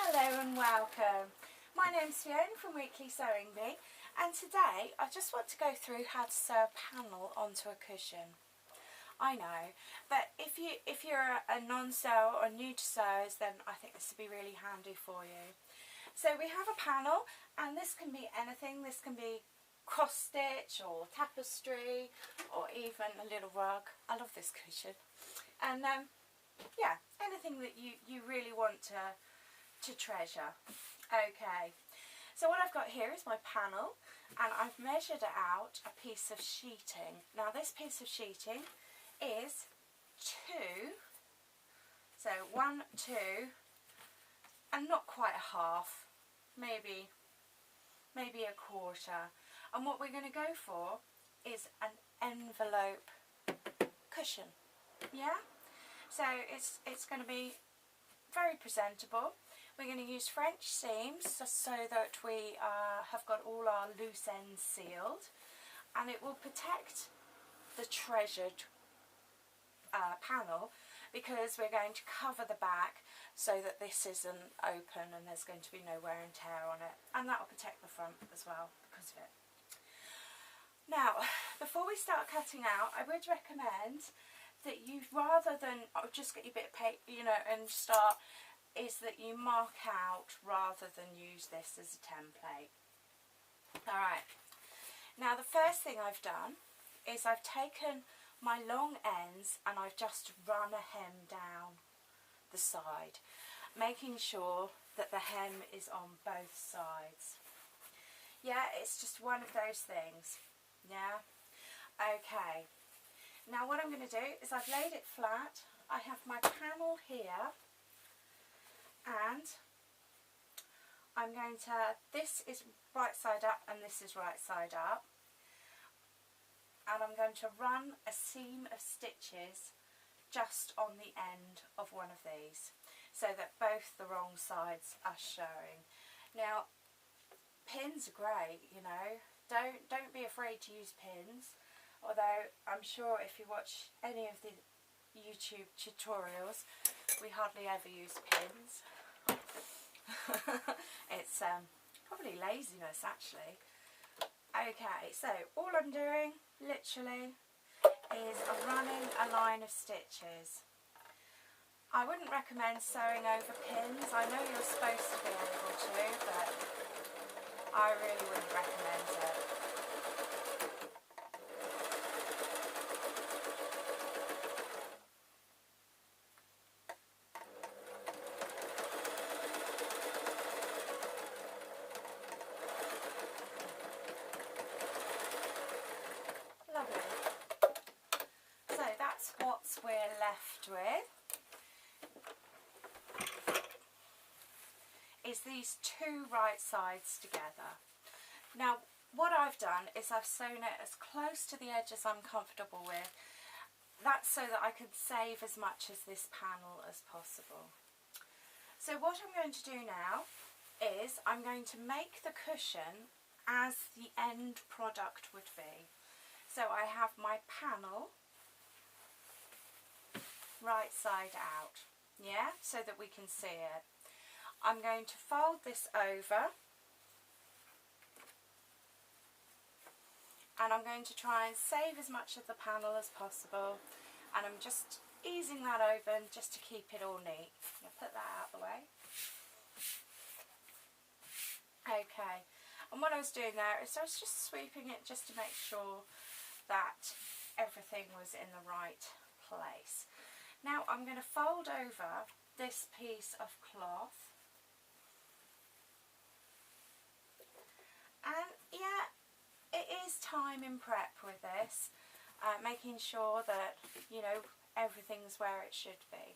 Hello and welcome. My name's Fiona from Weekly Sewing Bee, and today I just want to go through how to sew a panel onto a cushion. I know, but if you're a non-sewer or new to sews, then I think this would be really handy for you. So we have a panel, and this can be anything. This can be cross stitch or tapestry or even a little rug. I love this cushion. And yeah, anything that you really want to treasure. Okay, so what I've got here is my panel, and I've measured out a piece of sheeting. Now this piece of sheeting is 2, so 1, 2, and not quite a half, maybe a quarter. And what we're going to go for is an envelope cushion. Yeah, so it's going to be very presentable. We're going to use French seams so that we have got all our loose ends sealed, and it will protect the treasured panel, because we're going to cover the back so that this isn't open and there's going to be no wear and tear on it, and that will protect the front as well because of it. Now, before we start cutting out, I would recommend that you, rather than just get your bit of paper, and start, is that you mark out rather than use this as a template. Alright, now the first thing I've done is I've taken my long ends and I've just run a hem down the side, making sure that the hem is on both sides. Yeah, it's just one of those things. Yeah, okay. Now what I'm going to do is I've laid it flat. I have my panel here, and I'm going to, this is right side up and this is right side up, and I'm going to run a seam of stitches just on the end of one of these so that both the wrong sides are showing. Now pins are great, don't be afraid to use pins, although I'm sure if you watch any of the YouTube tutorials we hardly ever use pins. It's probably laziness actually. Okay, so all I'm doing literally is running a line of stitches. I wouldn't recommend sewing over pins. I know you're supposed to be able to, but I really wouldn't recommend it. What we're left with is these two right sides together. Now what I've done is I've sewn it as close to the edge as I'm comfortable with. That's so that I can save as much of this panel as possible. So what I'm going to do now is I'm going to make the cushion as the end product would be. So I have my panel right side out, yeah, so that we can see it. I'm going to fold this over, and I'm going to try and save as much of the panel as possible, and I'm just easing that open just to keep it all neat. I'll put that out of the way. Okay, and what I was doing there is I was just sweeping it just to make sure that everything was in the right place. Now I'm going to fold over this piece of cloth, and yeah, it is time in prep with this, making sure that everything's where it should be.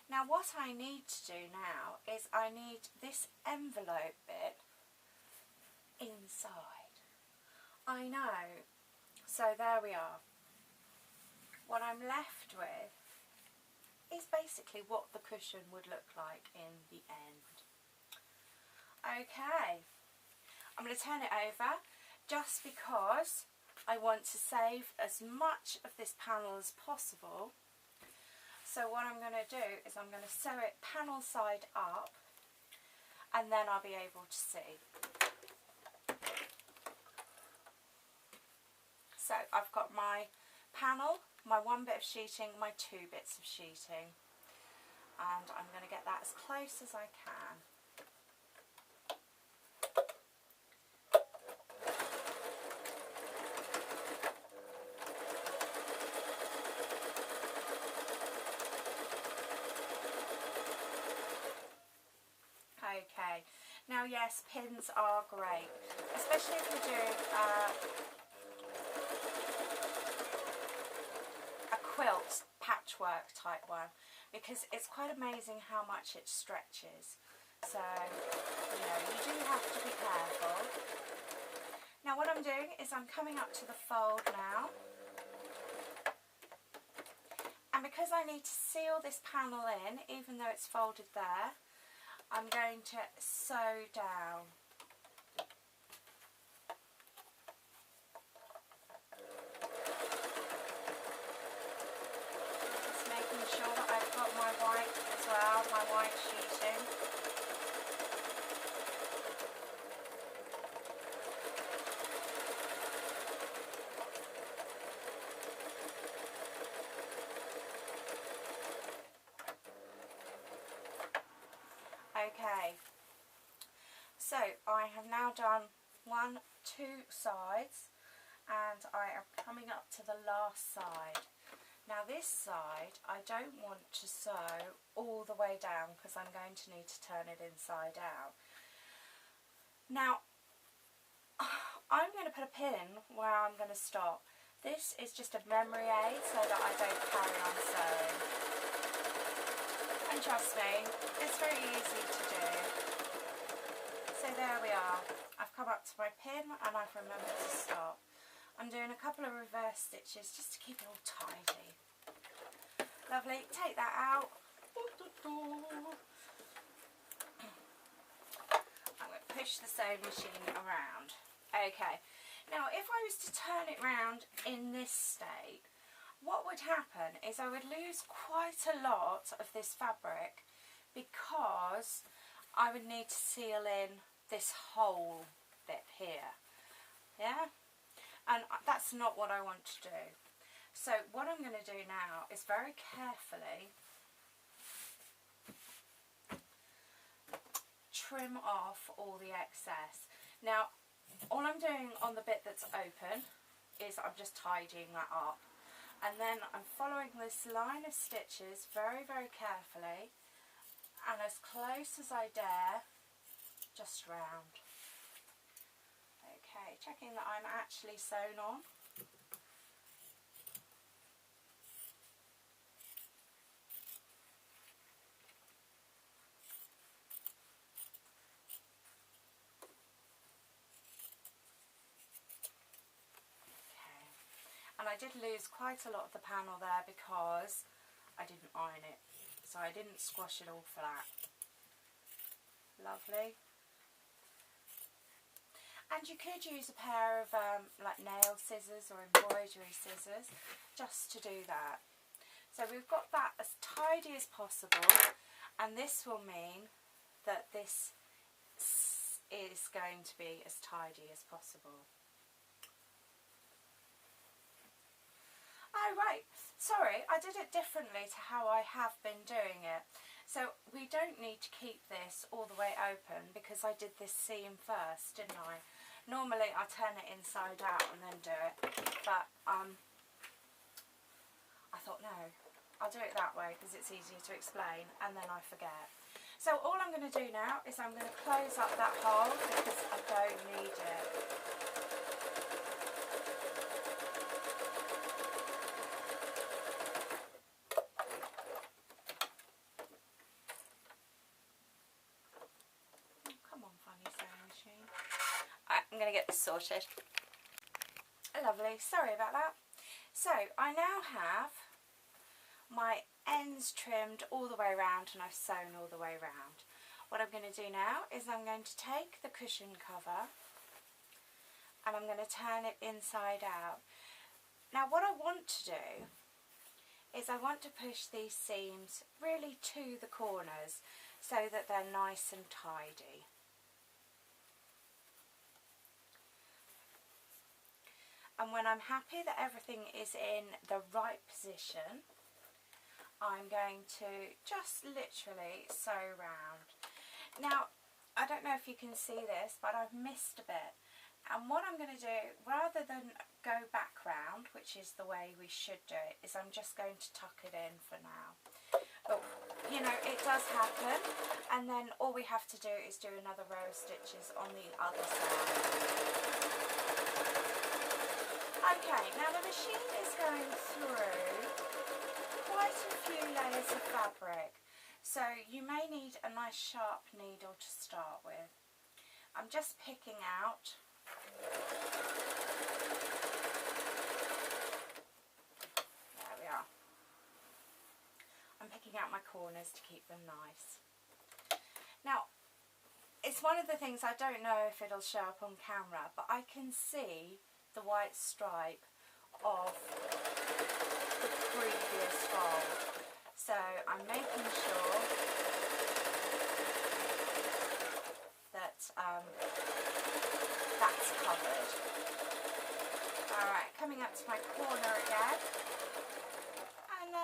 Now what I need to do now is I need this envelope bit inside. I know, so there we are. What I'm left with is basically what the cushion would look like in the end. Okay, I'm going to turn it over just because I want to save as much of this panel as possible. So what I'm going to do is I'm going to sew it panel side up and then I'll be able to see. So I've got my panel, my one bit of sheeting, my two bits of sheeting, and I'm going to get that as close as I can. Okay, now yes, pins are great, especially if you're doing a quilt patchwork type one, because it's quite amazing how much it stretches. So, you know, you do have to be careful. Now what I'm doing is I'm coming up to the fold now. And because I need to seal this panel in, even though it's folded there, I'm going to sew down. Just making sure that I've got my white as well, my white sheeting. Okay, so I have now done 1, 2 sides, and I am coming up to the last side. Now this side I don't want to sew all the way down because I'm going to need to turn it inside out. Now I'm going to put a pin where I'm going to stop. This is just a memory aid so that I don't carry on sewing. And trust me, it's very easy to do. So there we are. I've come up to my pin and I've remembered to stop. I'm doing a couple of reverse stitches just to keep it all tidy. Lovely. Take that out. I'm going to push the sewing machine around. Okay. Now if I was to turn it round in this state, what would happen is I would lose quite a lot of this fabric because I would need to seal in this whole bit here. Yeah? And that's not what I want to do. So what I'm going to do now is very carefully trim off all the excess. Now all I'm doing on the bit that's open is I'm just tidying that up. And then I'm following this line of stitches very, very carefully and as close as I dare, just round. Okay, checking that I'm actually sewn on. And I did lose quite a lot of the panel there because I didn't iron it, so I didn't squash it all flat. Lovely. And you could use a pair of like nail scissors or embroidery scissors just to do that. So we've got that as tidy as possible, and this will mean that this is going to be as tidy as possible. Oh right, sorry, I did it differently to how I have been doing it. So we don't need to keep this all the way open because I did this seam first, didn't I? Normally I turn it inside out and then do it, but I thought no, I'll do it that way because it's easier to explain, and then I forget. So all I'm going to do now is I'm going to close up that hole because I don't need it. I'm going to get this sorted. Lovely, sorry about that. So I now have my ends trimmed all the way around and I've sewn all the way around. What I'm going to do now is I'm going to take the cushion cover and I'm going to turn it inside out. Now what I want to do is I want to push these seams really to the corners so that they're nice and tidy. And when I'm happy that everything is in the right position, I'm going to just literally sew round. Now, I don't know if you can see this, but I've missed a bit. And what I'm going to do, rather than go back round, which is the way we should do it, is I'm just going to tuck it in for now. But, you know, it does happen. And then all we have to do is do another row of stitches on the other side. Okay, now the machine is going through quite a few layers of fabric, so you may need a nice sharp needle to start with. I'm just picking out there we are. I'm picking out my corners to keep them nice. Now, it's one of the things I don't know if it'll show up on camera, but I can see the white stripe of the previous fold, so I'm making sure that that's covered. Alright, coming up to my corner again, and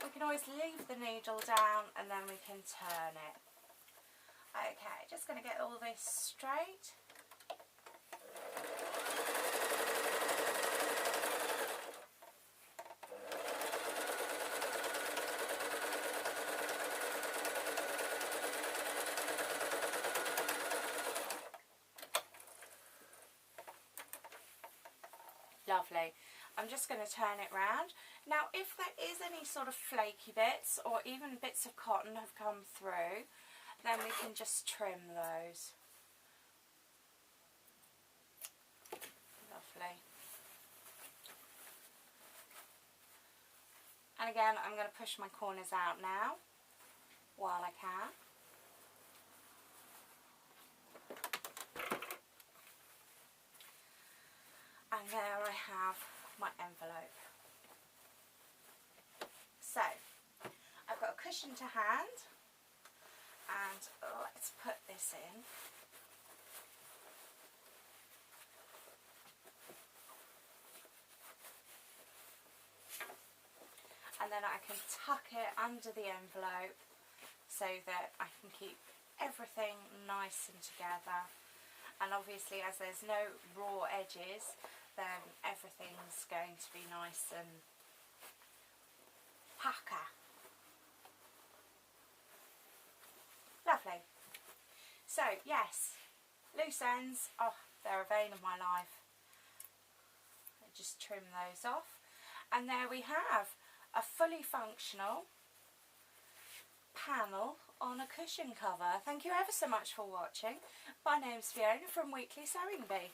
we can always leave the needle down and then we can turn it. Okay, just going to get all this straight. Lovely. I'm just going to turn it round. Now, if there is any sort of flaky bits or even bits of cotton have come through, then we can just trim those. Lovely. And again, I'm going to push my corners out now while I can. And there I have my envelope. So, I've got a cushion to hand, and let's put this in. And then I can tuck it under the envelope so that I can keep everything nice and together. And obviously, as there's no raw edges, then everything's going to be nice and pucker. Lovely. So, yes, loose ends, oh, they're a vein of my life. I just trim those off. And there we have a fully functional panel on a cushion cover. Thank you ever so much for watching. My name's Fiona from Weekly Sewing Bee.